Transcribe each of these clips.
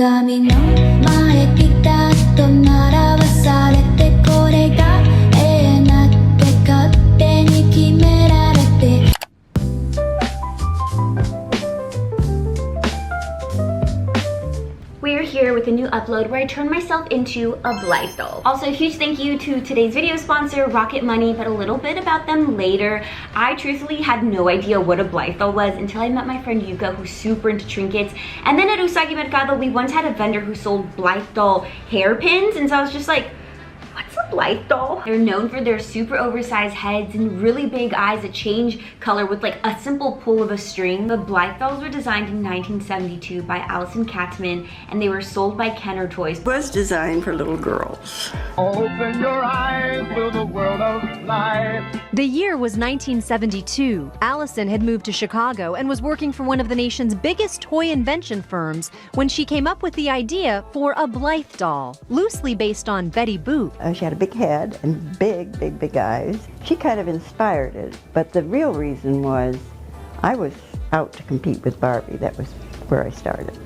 鏡の前ピタッと並ばされてこれが永遠だって勝手に決められて We're here with a new upload where I turn myself into a Blythe doll. Also, a huge thank you to today's video sponsor, Rocket Money, but a little bit about them later. I truthfully had no idea what a Blythe doll was until I met my friend Yuka, who's super into trinkets. And then at USAGI MERCADO, we once had a vendor who sold Blythe doll hairpins, and so I was just like, what's a Blythe doll? They're known for their super oversized heads and really big eyes that change color with like a simple pull of a string. The Blythe dolls were designed in 1972 by Allison Katzman, and they were sold by Kenner Toys. It was designed for little girls. Open your eyes to the world of life. The year was 1972. Allison had moved to Chicago and was working for one of the nation's biggest toy invention firms when she came up with the idea for a Blythe doll, loosely based on Betty Boop. She had a big head and big eyes. She kind of inspired it, but the real reason was I was out to compete with Barbie. That was where I started.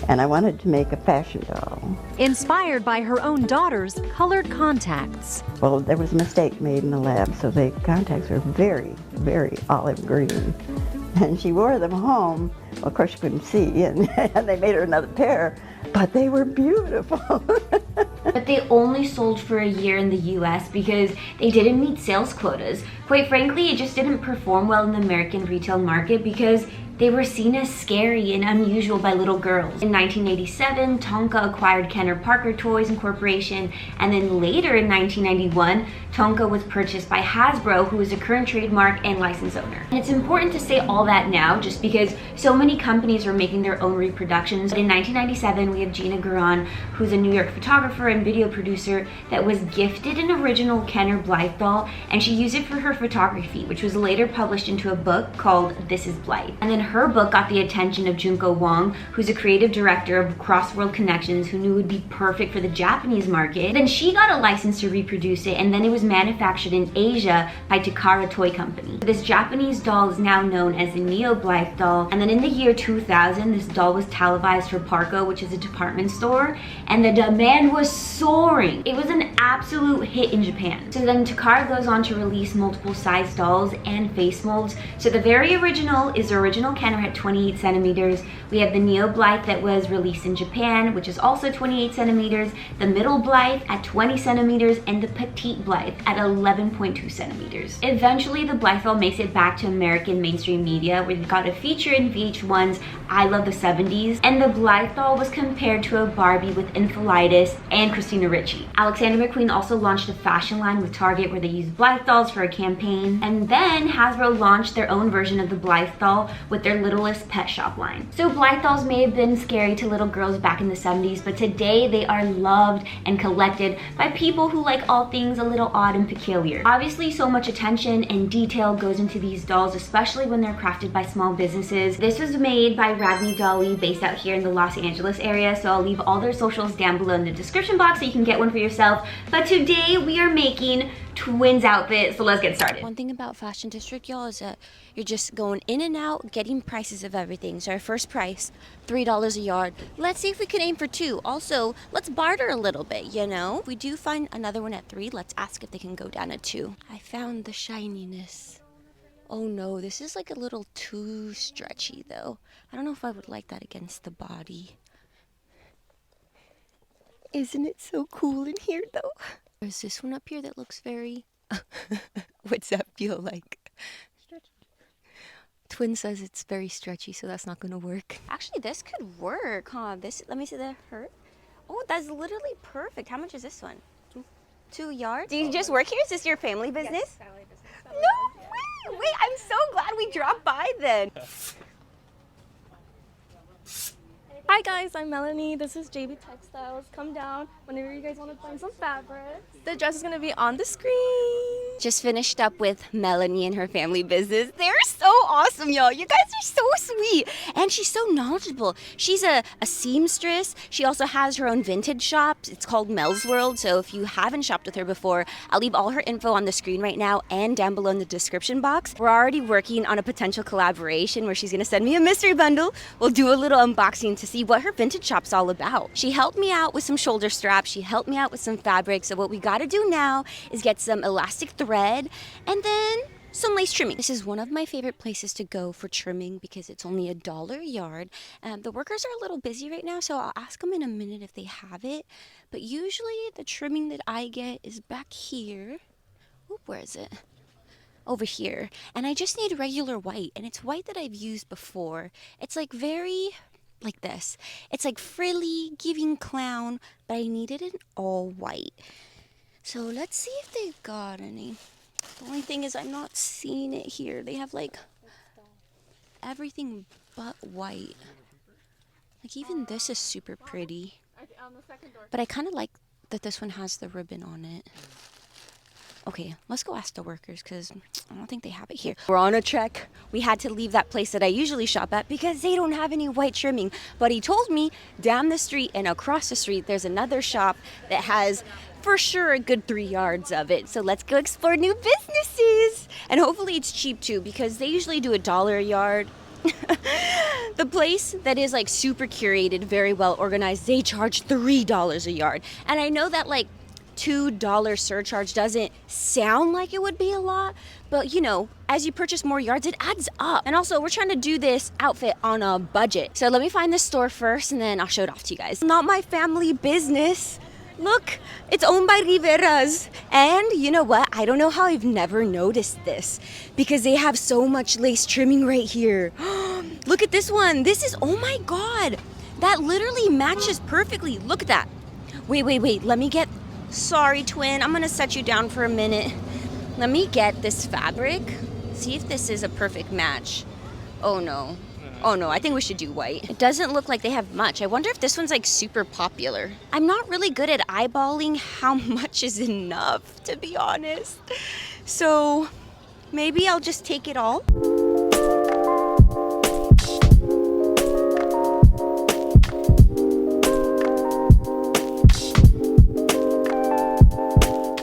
And I wanted to make a fashion doll. Inspired by her own daughter's colored contacts. Well, there was a mistake made in the lab, so the contacts were very olive green. And she wore them home. Well, of course she couldn't see, and they made her another pair, but they were beautiful. But they only sold for a year in the US because they didn't meet sales quotas. Quite frankly, it just didn't perform well in the American retail market because they were seen as scary and unusual by little girls. In 1987, Tonka acquired Kenner Parker Toys Incorporation, and then later in 1991, Tonka was purchased by Hasbro, who is a current trademark and license owner. And it's important to say all that now just because so many companies are making their own reproductions. But in 1997, we have Gina Garan, who's a New York photographer and video producer, that was gifted an original Kenner Blythe doll, and she used it for her photography, which was later published into a book called This is Blythe. And then her book got the attention of Junko Wong, who's a creative director of Cross World Connections, who knew it would be perfect for the Japanese market. Then she got a license to reproduce it, and then it was manufactured in Asia by Takara Toy Company. This Japanese doll is now known as the Neo Blythe doll, and then in the year 2000, this doll was televised for Parco, which is a department store, and the demand was soaring. It was an absolute hit in Japan. So then Takara goes on to release multiple size dolls and face molds. So the very original is original Kenner at 28 centimeters. We have the Neo Blythe that was released in Japan, which is also 28 centimeters, the middle Blythe at 20 centimeters, and the petite Blythe at 11.2 centimeters. Eventually, the Blythe doll makes it back to American mainstream media, where we got a feature in VH1's I Love the 70s, and the Blythe doll was compared to a Barbie with encephalitis and Christina Ricci. Alexander McQueen also launched a fashion line with Target where they used Blythe dolls for a campaign, and then Hasbro launched their own version of the Blythe doll with their Littlest Pet Shop line. So Blythe dolls may have been scary to little girls back in the 70s, but today they are loved and collected by people who like all things a little odd and peculiar. Obviously, so much attention and detail goes into these dolls, especially when they're crafted by small businesses. This was made by Me Dolly, based out here in the Los Angeles area, so I'll leave all their socials down below in the description box so you can get one for yourself. But today we are making twins outfits, so let's get started. One thing about Fashion District, y'all, is that you're just going in and out, getting prices of everything. So our first price, $3 a yard. Let's see if we can aim for 2. Also, let's barter a little bit, you know? If we do find another one at 3, let's ask if they can go down at 2. I found the shininess. Oh no, this is like a little too stretchy though. I don't know if I would like that against the body. Isn't it so cool in here though? There's this one up here that looks very... What's that feel like? Stretchy. Twin says it's very stretchy, so that's not gonna work. Actually, this could work, huh? Let me see the hurt. Oh, that's literally perfect. How much is this one? 2 yards? Do you just work here? Is this your family business? Yes, family business. No way! Wait, I'm so glad we dropped by then. Hi guys, I'm Melanie. This is JB Textiles. Come down whenever you guys want to find some fabric. The dress is going to be on the screen. Just finished up with Melanie and her family business. They're so awesome, y'all. You guys are so sweet. And she's so knowledgeable. She's a seamstress. She also has her own vintage shop. It's called Mel's World. So if you haven't shopped with her before, I'll leave all her info on the screen right now and down below in the description box. We're already working on a potential collaboration where she's gonna send me a mystery bundle. We'll do a little unboxing to see what her vintage shop's all about. She helped me out with some shoulder straps. She helped me out with some fabric. So what we gotta do now is get some elastic thread and then some lace trimming. This is one of my favorite places to go for trimming because it's only $1 a yard. The workers are a little busy right now, so I'll ask them in a minute if they have it. But usually the trimming that I get is back here. Oop, where is it? Over here. And I just need regular white, and it's white that I've used before. It's like very like this. It's like frilly, giving clown, but I needed it all white. So let's see if they've got any. The only thing is I'm not seeing it here. They have like everything but white. Like even this is super pretty. But I kind of like that this one has the ribbon on it. Okay, let's go ask the workers because I don't think they have it here. We're on a trek. We had to leave that place that I usually shop at because they don't have any white trimming. But he told me down the street and across the street there's another shop that has for sure a good 3 yards of it. So let's go explore new businesses. And hopefully it's cheap too because they usually do $1 a yard. The place that is like super curated, very well organized, they charge $3 a yard. And I know that like $2 surcharge doesn't sound like it would be a lot, but you know, as you purchase more yards, it adds up. And also, we're trying to do this outfit on a budget. So let me find this store first and then I'll show it off to you guys. Not my family business. Look, it's owned by Rivera's. And you know what? I don't know how I've never noticed this because they have so much lace trimming right here. Look at this one. This is, oh my God, that literally matches perfectly. Look at that. Wait. Let me get, sorry, twin. I'm gonna set you down for a minute. Let me get this fabric. See if this is a perfect match. Oh no, I think we should do white. It doesn't look like they have much. I wonder if this one's like super popular. I'm not really good at eyeballing how much is enough, to be honest. So maybe I'll just take it all.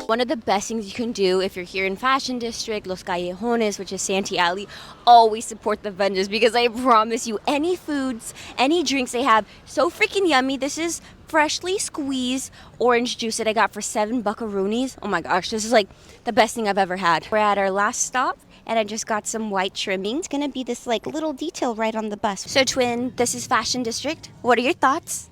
One of the best things you can do if you're here in Fashion District, Los Callejones, which is Santee Alley, always support the vendors because I promise you, any foods, any drinks they have, so freaking yummy. This is freshly squeezed orange juice that I got for 7 buckaroonies. Oh my gosh, this is like the best thing I've ever had. We're at our last stop and I just got some white trimming. It's gonna be this like little detail right on the bus. So twin, this is Fashion District. What are your thoughts?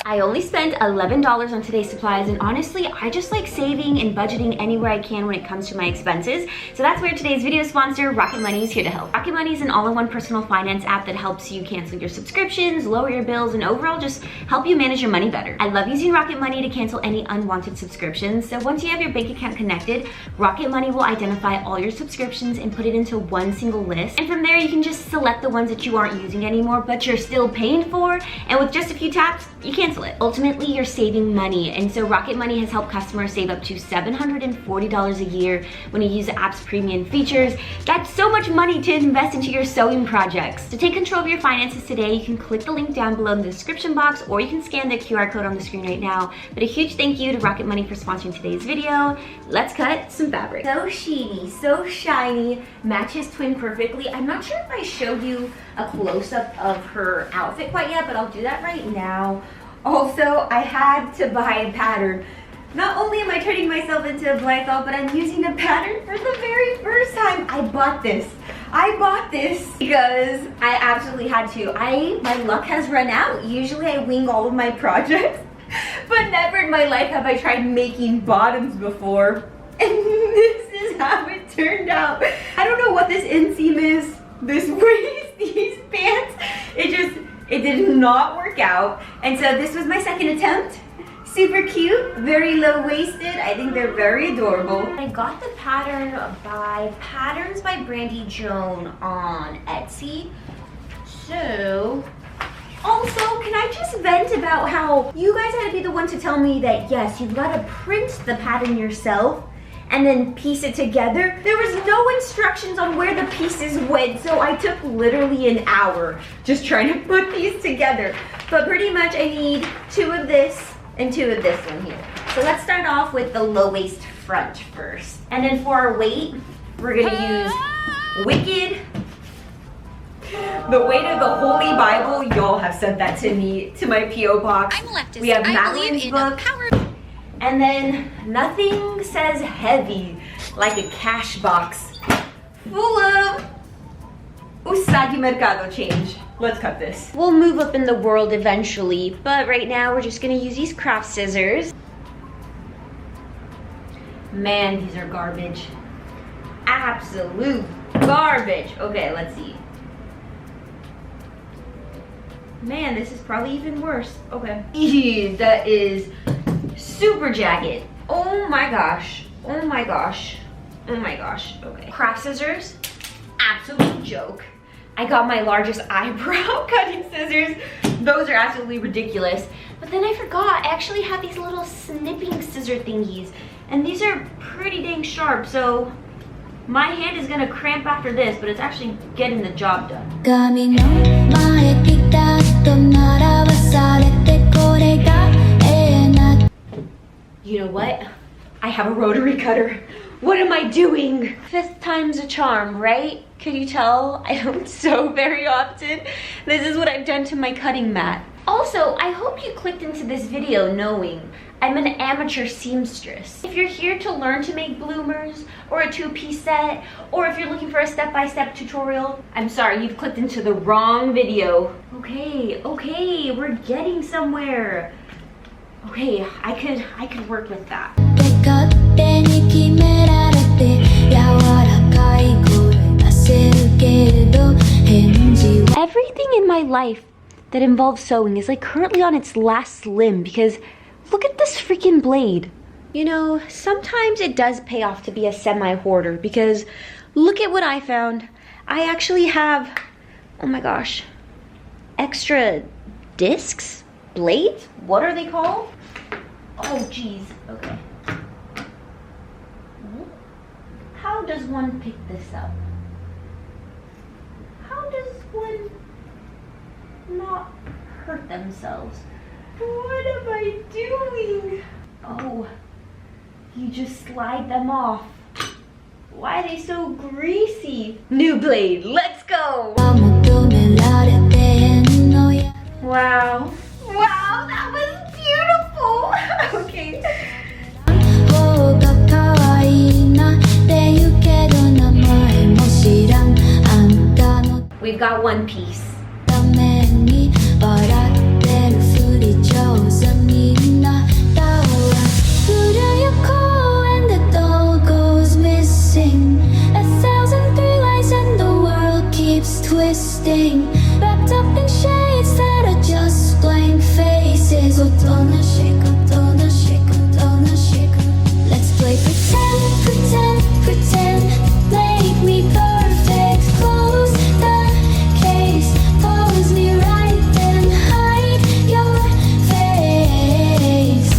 I only spent $11 on today's supplies, and honestly, I just like saving and budgeting anywhere I can when it comes to my expenses. So that's where today's video sponsor, Rocket Money, is here to help. Rocket Money is an all-in-one personal finance app that helps you cancel your subscriptions, lower your bills, and overall just help you manage your money better. I love using Rocket Money to cancel any unwanted subscriptions. So once you have your bank account connected, Rocket Money will identify all your subscriptions and put it into one single list. And from there, you can just select the ones that you aren't using anymore, but you're still paying for. And with just a few taps, you cancel it. Ultimately, you're saving money, and so Rocket Money has helped customers save up to $740 a year when you use the app's premium features. That's so much money to invest into your sewing projects. To take control of your finances today, you can click the link down below in the description box, or you can scan the QR code on the screen right now. But a huge thank you to Rocket Money for sponsoring today's video. Let's cut some fabric. So sheeny, so shiny, matches twin perfectly. I'm not sure if I showed you a close-up of her outfit quite yet, but I'll do that right now. Also, I had to buy a pattern. Not only am I turning myself into a Blythe Doll, but I'm using a pattern for the very first time. I bought this because I absolutely had to. My luck has run out. Usually I wing all of my projects, but never in my life have I tried making bottoms before. And this is how it turned out. I don't know what this inseam is, this waist, these pants. It did not work out. And so this was my second attempt. Super cute, very low-waisted. I think they're very adorable. I got the pattern by Patterns by Brandy Joan on Etsy. So, also, can I just vent about how you guys had to be the one to tell me that yes, you've got to print the pattern yourself and then piece it together. There was no instructions on where the pieces went, so I took literally an hour just trying to put these together. But pretty much I need 2 of this and 2 of this one here. So let's start off with the low waist front first. And then for our weight, we're gonna use Wicked, the weight of the Holy Bible. Y'all have sent that to me, to my P.O. box. I'm a leftist. We have I Madeline's believe in book. power. And then nothing says heavy like a cash box full of USAGI MERCADO change. Let's cut this. We'll move up in the world eventually, but right now we're just gonna use these craft scissors. Man, these are garbage. Absolute garbage. Okay, let's see. Man, this is probably even worse. Okay. Ew, that is super jagged. Oh my gosh. Oh my gosh. Oh my gosh. Okay. Craft scissors. Absolute joke. I got my largest eyebrow cutting scissors. Those are absolutely ridiculous. But then I forgot, I actually have these little snipping scissor thingies. And these are pretty dang sharp, so my hand is gonna cramp after this, but it's actually getting the job done. 鏡の前ピタッと並ばされてこれがな You know what? I have a rotary cutter. What am I doing? 5th time's a charm, right? Could you tell? I don't sew very often. This is what I've done to my cutting mat. Also, I hope you clicked into this video knowing I'm an amateur seamstress. If you're here to learn to make bloomers or a 2-piece set, or if you're looking for a step-by-step tutorial, I'm sorry, you've clicked into the wrong video. Okay, we're getting somewhere. Okay, I could work with that. 勝手に決められて柔らかい声出せるけど返事は Everything in my life that involves sewing is like currently on its last limb because look at this freaking blade. You know, sometimes it does pay off to be a semi-hoarder because look at what I found. I actually have, oh my gosh, extra discs? Blades? What are they called? Oh geez, okay. How does one pick this up? How does one not hurt themselves? What am I doing? Oh, you just slide them off. Why are they so greasy? New blade, let's go! 求められてんのや Wow. Wow, that was beautiful! Okay. 方が可愛いなって言うけど名前も知らんあんたの We've got one piece. ために笑ってるふり上手みんなだわ古谷公園で doll goes missing A thousand three lights and the world keeps twisting Wrapped up in shades that are just blank faces おとなしくおとなしくおとなしく Let's play pretend Make me perfect Close the case Pose me right then hide your face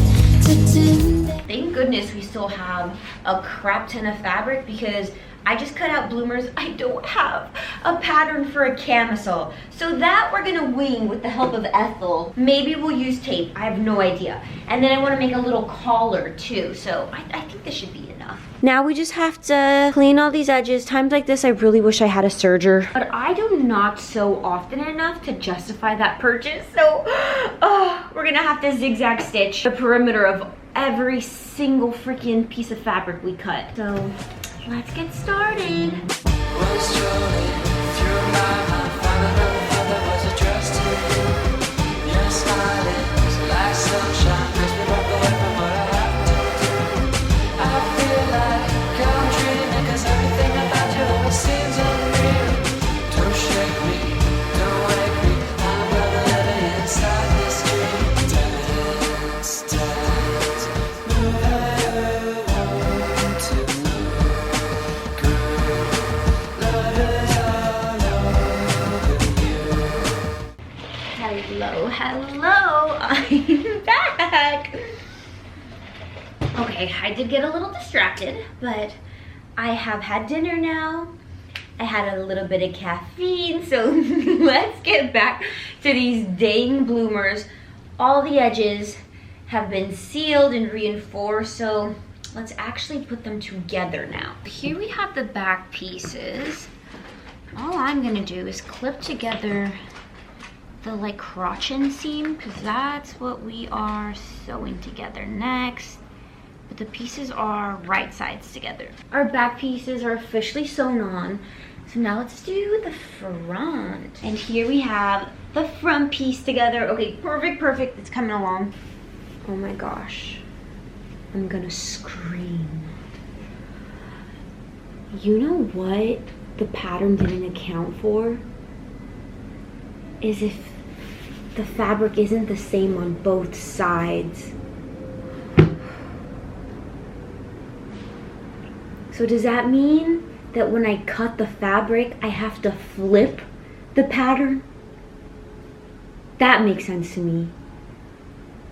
Thank goodness we still have a crap ton of fabric because I just cut out bloomers. I don't have a pattern for a camisole. So that we're gonna wing with the help of Ethel. Maybe we'll use tape, I have no idea. And then I wanna make a little collar too. So I think this should be enough. Now we just have to clean all these edges. Times like this, I really wish I had a serger. But I do not sew often enough to justify that purchase. So we're gonna have to zigzag stitch the perimeter of every single freaking piece of fabric we cut. So let's get started. Hello, hello, I'm back. Okay, I did get a little distracted, but I have had dinner now. I had a little bit of caffeine, so let's get back to these dang bloomers. All the edges have been sealed and reinforced, so let's actually put them together now. Here we have the back pieces. All I'm gonna do is clip together the like crotch inseam, because that's what we are sewing together next. But the pieces are right sides together. Our back pieces are officially sewn on. So now let's do the front. And here we have the front piece together. Okay, perfect, perfect. It's coming along. Oh my gosh. I'm gonna scream. You know what the pattern didn't account for? Is if the fabric isn't the same on both sides. So does that mean that when I cut the fabric, I have to flip the pattern? That makes sense to me.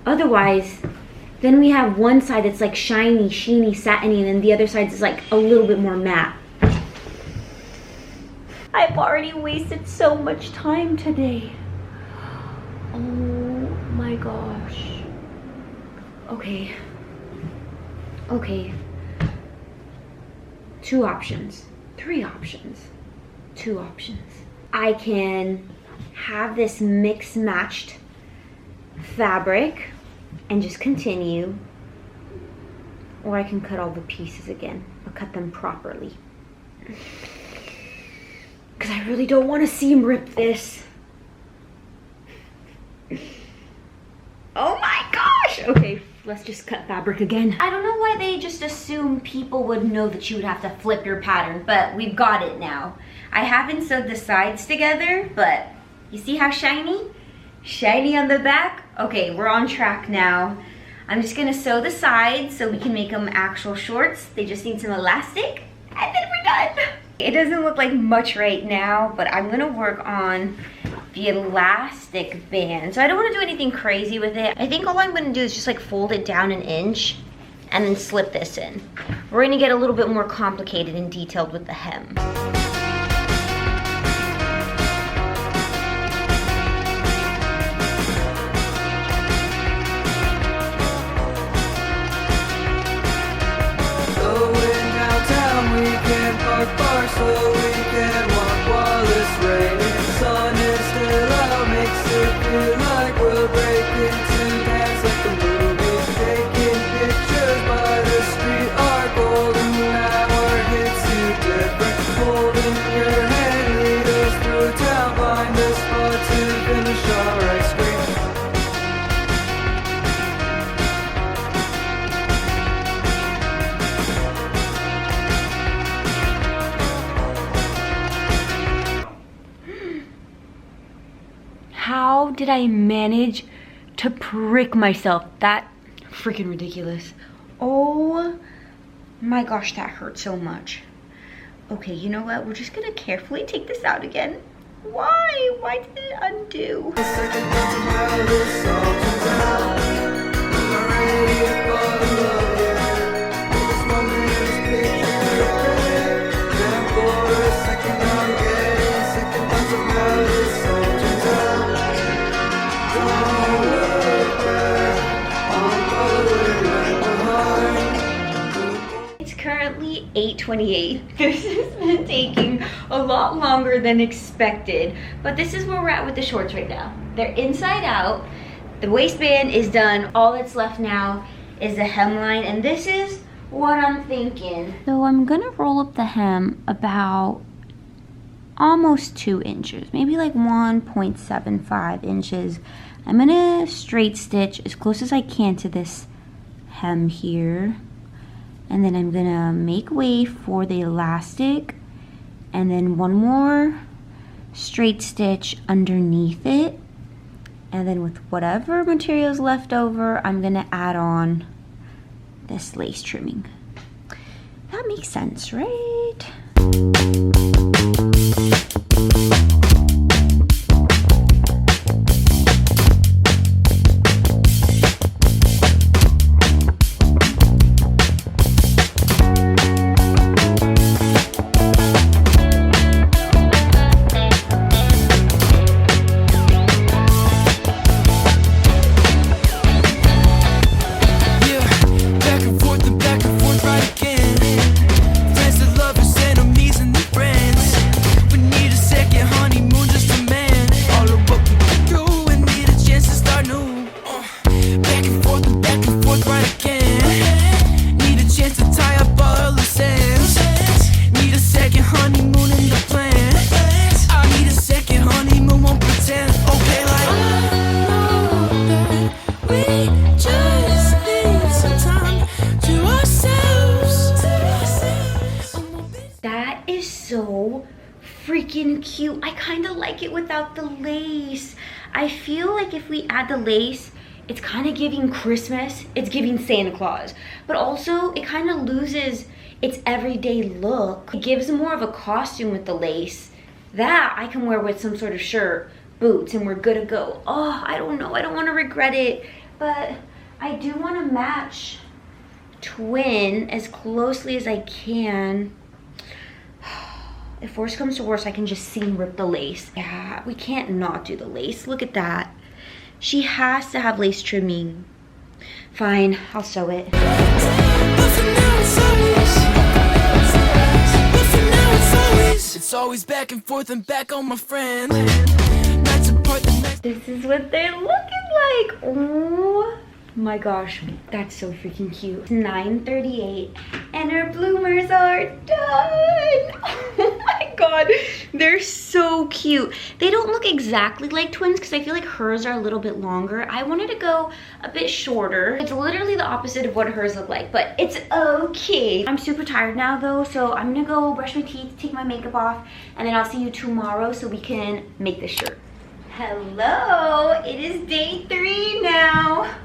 Otherwise, then we have one side that's like shiny, sheeny, satiny, and then the other side is like a little bit more matte. I've already wasted so much time today. Oh my gosh. Okay. Okay. 2 options. 3 options. 2 options. I can have this mix matched fabric and just continue, or I can cut all the pieces again, but cut them properly. Because I really don't want to seam rip this. Oh my gosh! Okay, let's just cut fabric again. I don't know why they just assume people would know that you would have to flip your pattern, but we've got it now. I haven't sewed the sides together, but you see how shiny? Shiny on the back? Okay, we're on track now. I'm just gonna sew the sides so we can make them actual shorts. They just need some elastic, and then we're done. It doesn't look like much right now, but I'm gonna work on the elastic band. So I don't wanna do anything crazy with it. I think all I'm gonna do is just like fold it down 1 inch and then slip this in. We're gonna get a little bit more complicated and detailed with the hem. So we can walk while it's raining. The sun is still out, makes it feel like we'll break into dance like the movies. Taking pictures by the street, our golden hour hits you different. Holding your hand, lead us through town, find a spot to finish our ice cream. How did I manage to prick myself? That freaking ridiculous. Oh my gosh, that hurt so much. Okay, you know what? We're just gonna carefully take this out again. Why? Why did it undo? It's currently 8:28. This has been taking a lot longer than expected, but this is where we're at with the shorts right now. They're inside out. The waistband is done. All that's left now is the hemline, and this is what I'm thinking. So I'm gonna roll up the hem about almost 2 inches, maybe like 1.75 inches. I'm gonna straight stitch as close as I can to this hem here, and then I'm gonna make way for the elastic, and then 1 more straight stitch underneath it, and then with whatever material is left over, I'm gonna add on this lace trimming. That makes sense, right? cute. I kind of like it without the lace. I feel like if we add the lace, it's kind of giving Christmas. It's giving Santa Claus. But also, it kind of loses its everyday look. It gives more of a costume with the lace. That I can wear with some sort of shirt, boots, and we're good to go. Oh, I don't know. I don't want to regret it. But I do want to match twin as closely as I can. If worse comes to worse, I can just seam rip the lace. Yeah, we can't not do the lace. Look at that. She has to have lace trimming. Fine, I'll sew it. It's always back and forth and back on my friend. This is what they're looking like. Oh my gosh, that's so freaking cute. It's 9:38 and our bloomers are done. Oh my god, they're so cute. They don't look exactly like twins because I feel like hers are a little bit longer. I wanted to go a bit shorter. It's literally the opposite of what hers look like, but it's okay. I'm super tired now though, so I'm gonna go brush my teeth, take my makeup off, and then I'll see you tomorrow so we can make this shirt. Hello, it is day 3 now.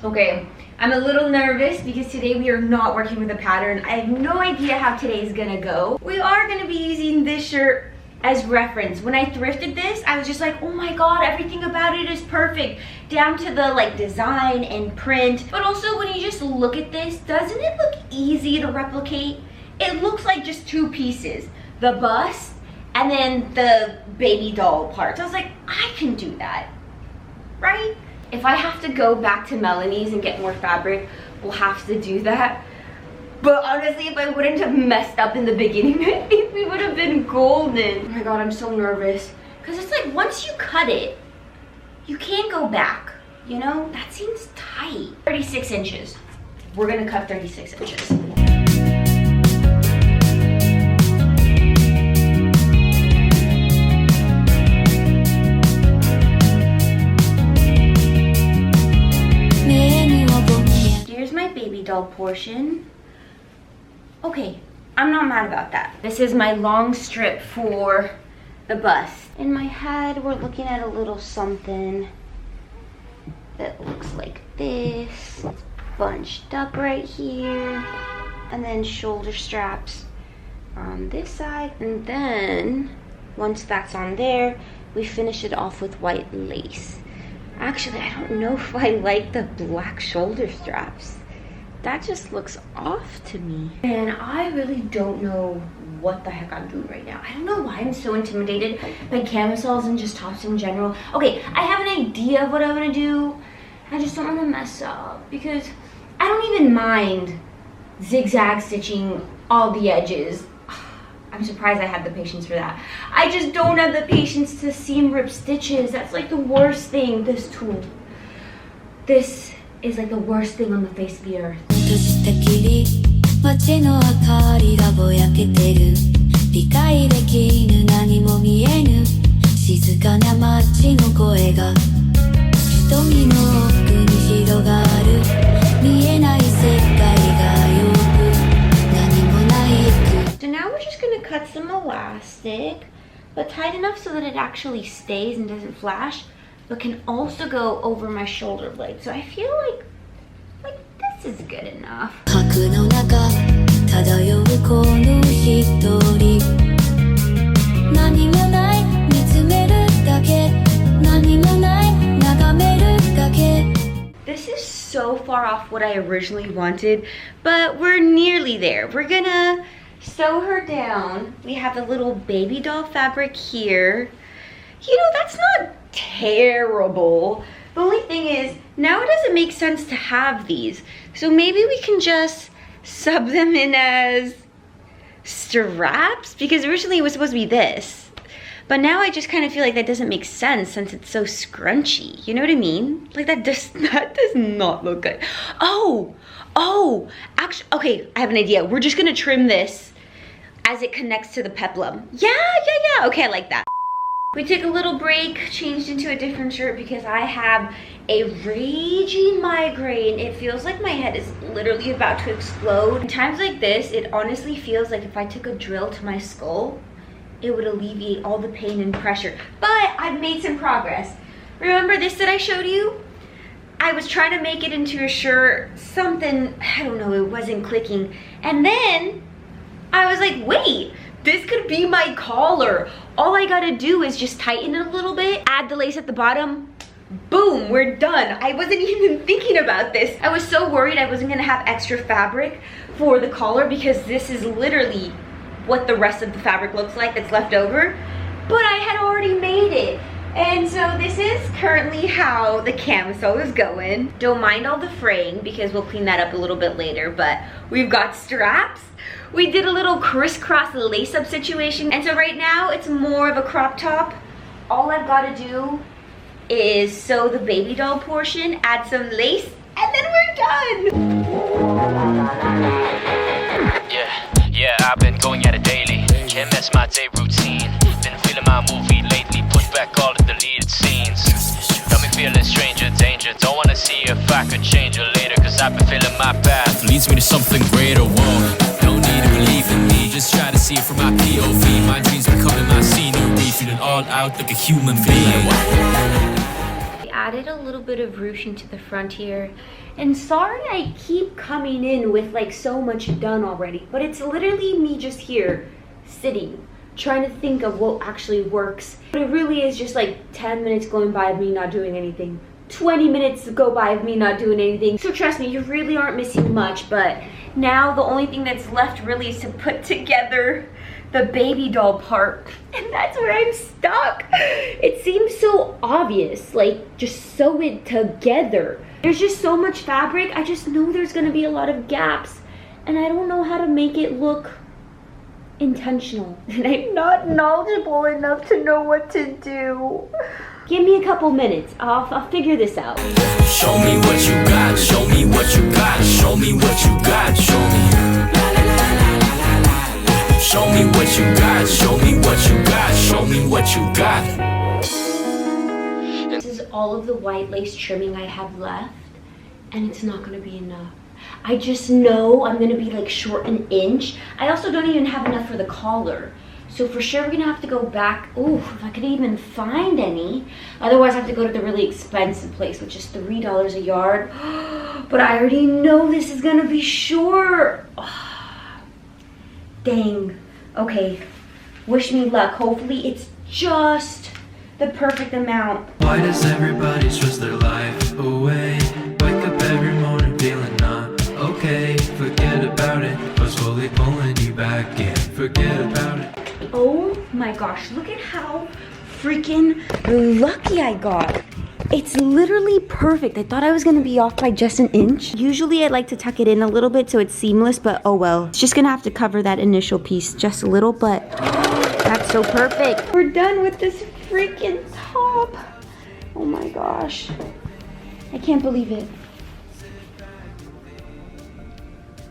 Okay, I'm a little nervous because today we are not working with a pattern. I have no idea how today's gonna go. We are gonna be using this shirt as reference. When I thrifted this, I was just like, oh my god, everything about it is perfect. Down to the like design and print. But also when you just look at this, doesn't it look easy to replicate? It looks like just 2 pieces. The bust and then the baby doll parts. I was like, I can do that, right? If I have to go back to Melanie's and get more fabric, we'll have to do that. But honestly, if I wouldn't have messed up in the beginning, I think we would have been golden. Oh my god, I'm so nervous. Because it's like, once you cut it, you can't go back. You know, that seems tight. 36 inches. We're gonna cut 36 inches. Here's my baby doll portion. Okay, I'm not mad about that. This is my long strip for the bust. In my head, we're looking at a little something that looks like this. It's bunched up right here. And then shoulder straps on this side. And then, once that's on there, we finish it off with white lace. Actually, I don't know if I like the black shoulder straps. That just looks off to me. And I really don't know what the heck I'm doing right now. I don't know why I'm so intimidated by camisoles and just tops in general. Okay, I have an idea of what I'm gonna do. I just don't want to mess up because I don't even mind zigzag stitching all the edges. I'm surprised I have the patience for that. I just don't have the patience to seam rip stitches. That's like the worst thing, this tool. This is like the worst thing on the face of the earth. So now we're just gonna cut some elastic, but tight enough so that it actually stays and doesn't flash, but can also go over my shoulder blade. So I feel like this is good enough. This is so far off what I originally wanted, but we're nearly there. We're gonna sew her down. We have a little baby doll fabric here. You know, that's not terrible. The only thing is, now it doesn't make sense to have these. So maybe we can just sub them in as straps, because originally it was supposed to be this. But now I just kind of feel like that doesn't make sense since it's so scrunchy. You know what I mean? Like that does not look good. Oh, actually, okay, I have an idea. We're just gonna trim this as it connects to the peplum. Yeah, okay, I like that. We took a little break, changed into a different shirt because I have a raging migraine. It feels like my head is literally about to explode. In times like this, it honestly feels like if I took a drill to my skull it would alleviate all the pain and pressure. But I've made some progress. Remember this that I showed you? I was trying to make it into a shirt, something, I don't know, it wasn't clicking. And then I was like, wait, this could be my collar. All I gotta do is just tighten it a little bit, add the lace at the bottom, boom, we're done. I wasn't even thinking about this. I was so worried I wasn't gonna have extra fabric for the collar because this is literally what the rest of the fabric looks like that's left over. But I had already made it. And so this is currently how the camisole is going. Don't mind all the fraying because we'll clean that up a little bit later, but we've got straps. We did a little crisscross lace-up situation. And so right now it's more of a crop top. All I've got to do is sew the baby doll portion, add some lace, and then we're done. Yeah, I've been going at it daily. Can't mess my day routine. Been feeling my movie lately. Put back all of the deleted scenes. Got me feeling stranger danger. Don't wanna see if I could change it later. Cause I've been feeling my path leads me to something greater. Whoa, don't need to believe in me. Just try to see it from my POV. My dreams becoming my scenery. Feeling all out like a human being. Added a little bit of ruching to the front here, and sorry I keep coming in with like so much done already, but it's literally me just here sitting trying to think of what actually works. But it really is just like 10 minutes going by of me not doing anything, 20 minutes go by of me not doing anything. So trust me, you really aren't missing much. But now the only thing that's left really is to put together the baby doll part, and that's where I'm stuck. It seems so obvious, like just sew it together. There's just so much fabric. I just know there's gonna be a lot of gaps, and I don't know how to make it look intentional. And I'm not knowledgeable enough to know what to do. Give me a couple minutes, I'll figure this out. Show me what you got, show me what you got, show me what you got, show me. Show me what you got, show me what you got, show me what you got. This is all of the white lace trimming I have left, and it's not gonna be enough. I just know I'm gonna be like short an inch. I also don't even have enough for the collar. So for sure we're gonna have to go back. Ooh, if I could even find any. Otherwise I have to go to the really expensive place, which is $3 a yard. But I already know this is gonna be short. Dang. Okay, wish me luck. Hopefully it's just the perfect amount. Why does everybody stress their life away? Wake up every morning feeling not okay. Forget about it, I'm slowly pulling you back in. Forget about it. Oh my gosh, look at how freaking lucky I got. It's literally perfect. I thought I was gonna be off by just an inch. Usually I like to tuck it in a little bit so it's seamless, but oh well. It's just gonna have to cover that initial piece just a little, but that's so perfect. We're done with this freaking top. Oh my gosh. I can't believe it.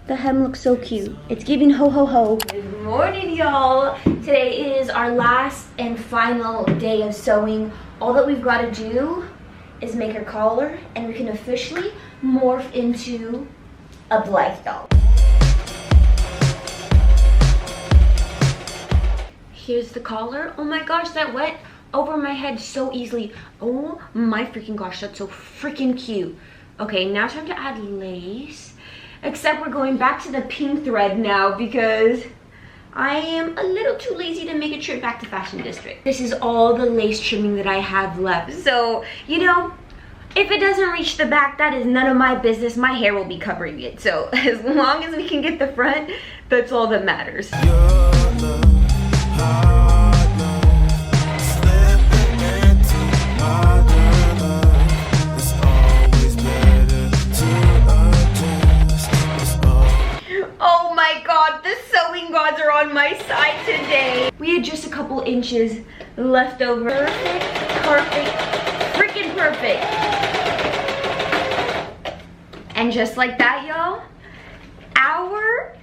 The hem looks so cute. It's giving ho ho ho. Good morning, y'all. Today is our last and final day of sewing. All that we've got to do is make her collar, and we can officially morph into a Blythe doll. Here's the collar. Oh my gosh, that went over my head so easily. Oh my freaking gosh, that's so freaking cute. Okay, now it's time to add lace. Except we're going back to the pink thread now because I am a little too lazy to make a trip back to Fashion District. This is all the lace trimming that I have left. So, you know, if it doesn't reach the back, that is none of my business. My hair will be covering it. So as long as we can get the front, that's all that matters. Oh my god, the sewing gods are on my side today. We had just a couple inches left over. Perfect, freaking perfect. And just like that, y'all, our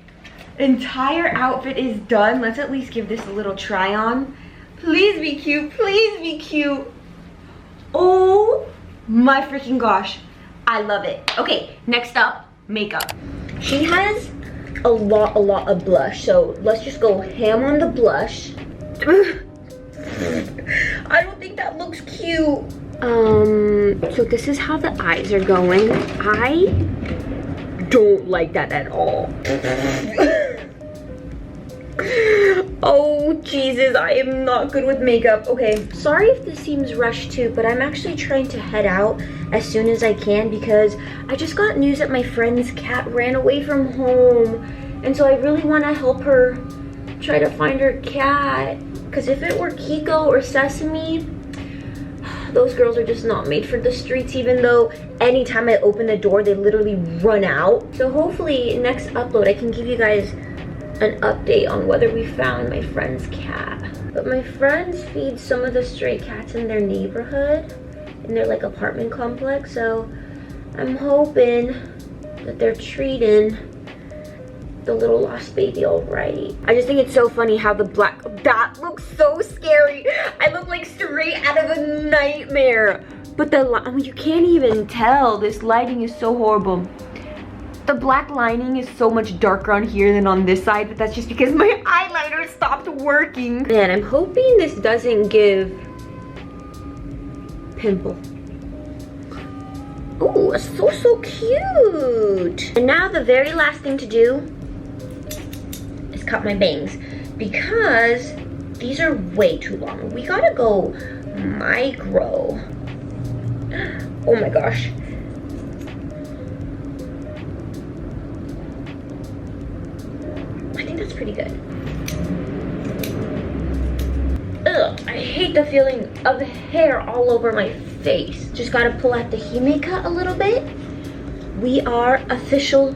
entire outfit is done. Let's at least give this a little try on. Please be cute, please be cute. Oh my freaking gosh, I love it. Okay, next up, makeup. She has a lot of blush, so let's just go ham on the blush. I don't think that looks cute. So this is how the eyes are going. I don't like that at all. Oh Jesus, I am not good with makeup. Okay, sorry if this seems rushed too, but I'm actually trying to head out as soon as I can because I just got news that my friend's cat ran away from home. And so I really want to help her try to find her cat. Because if it were Kiko or Sesame, those girls are just not made for the streets, even though anytime I open the door, they literally run out. So hopefully next upload, I can give you guys an update on whether we found my friend's cat. But my friends feed some of the stray cats in their neighborhood, in their like apartment complex. So I'm hoping that they're treating the little lost baby all right. I just think it's so funny how the black, that looks so scary. I look like straight out of a nightmare. But I mean, you can't even tell. This lighting is so horrible. The black lining is so much darker on here than on this side, but that's just because my eyeliner stopped working. And I'm hoping this doesn't give pimple. Oh, it's so cute. And now the very last thing to do is cut my bangs because these are way too long. We gotta go micro. Oh my gosh. I think that's pretty good. Ugh, I hate the feeling of hair all over my face. Just gotta pull out the Hime cut a little bit. We are official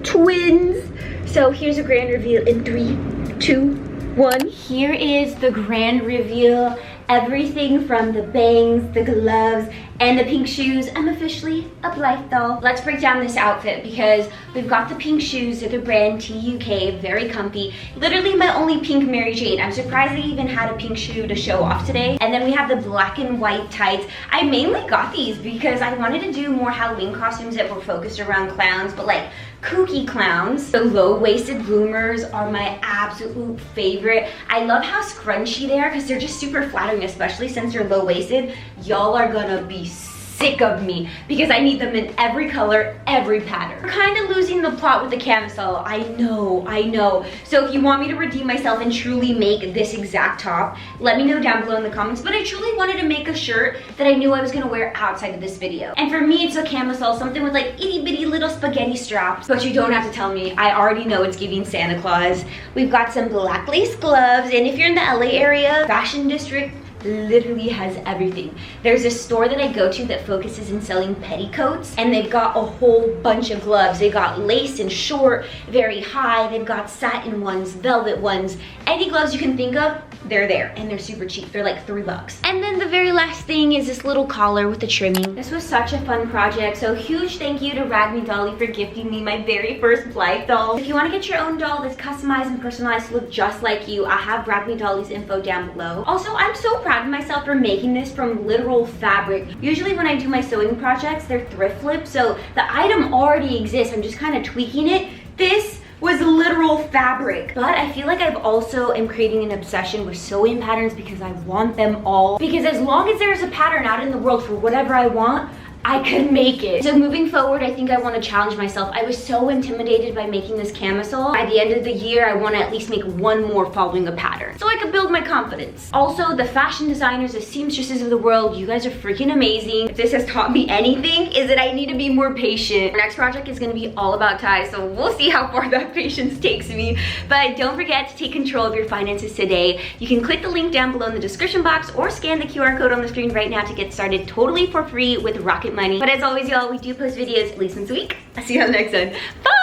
twins. So here's a grand reveal in 3, 2, 1. Here is the grand reveal. Everything from the bangs, the gloves, and the pink shoes. I'm officially a Blythe doll. Let's break down this outfit because we've got the pink shoes. They're the brand TUK, very comfy. Literally my only pink Mary Jane. I'm surprised they even had a pink shoe to show off today. And then we have the black and white tights. I mainly got these because I wanted to do more Halloween costumes that were focused around clowns, but like kooky clowns. The low-waisted bloomers are my absolute favorite. I love how scrunchy they are because they're just super flattering, especially since they're low-waisted. Y'all are gonna be sick of me because I need them in every color, every pattern. We're kind of losing the plot with the camisole. I know. So if you want me to redeem myself and truly make this exact top, let me know down below in the comments. But I truly wanted to make a shirt that I knew I was gonna wear outside of this video. And for me, it's a camisole, something with like itty bitty little spaghetti straps. But you don't have to tell me, I already know it's giving Santa Claus. We've got some black lace gloves, and if you're in the LA area, Fashion District literally has everything. There's a store that I go to that focuses in selling petticoats, and they've got a whole bunch of gloves. They got lace and short, very high. They've got satin ones, velvet ones. Any gloves you can think of, they're there, and they're super cheap. They're like $3. And then the very last thing is this little collar with the trimming. This was such a fun project, so huge thank you to Me Dolly for gifting me my very first Blythe doll. If you want to get your own doll that's customized and personalized to look just like you, I have Me Dolly's info down below. Also, I'm so proud of myself for making this from literal fabric. Usually when I do my sewing projects, they're thrift flips, so the item already exists. I'm just kind of tweaking it. This was literal fabric. But I feel like I've also am creating an obsession with sewing patterns because I want them all. Because as long as there's a pattern out in the world for whatever I want, I could make it. So moving forward, I think I want to challenge myself. I was so intimidated by making this camisole. By the end of the year, I want to at least make one more following a pattern so I could build my confidence. Also, the fashion designers, the seamstresses of the world, you guys are freaking amazing. If this has taught me anything, is that I need to be more patient. Our next project is going to be all about ties, so we'll see how far that patience takes me. But don't forget to take control of your finances today. You can click the link down below in the description box or scan the QR code on the screen right now to get started totally for free with Rocket Money. But as always, y'all, we do post videos at least once a week. I'll see you on the next one. Bye!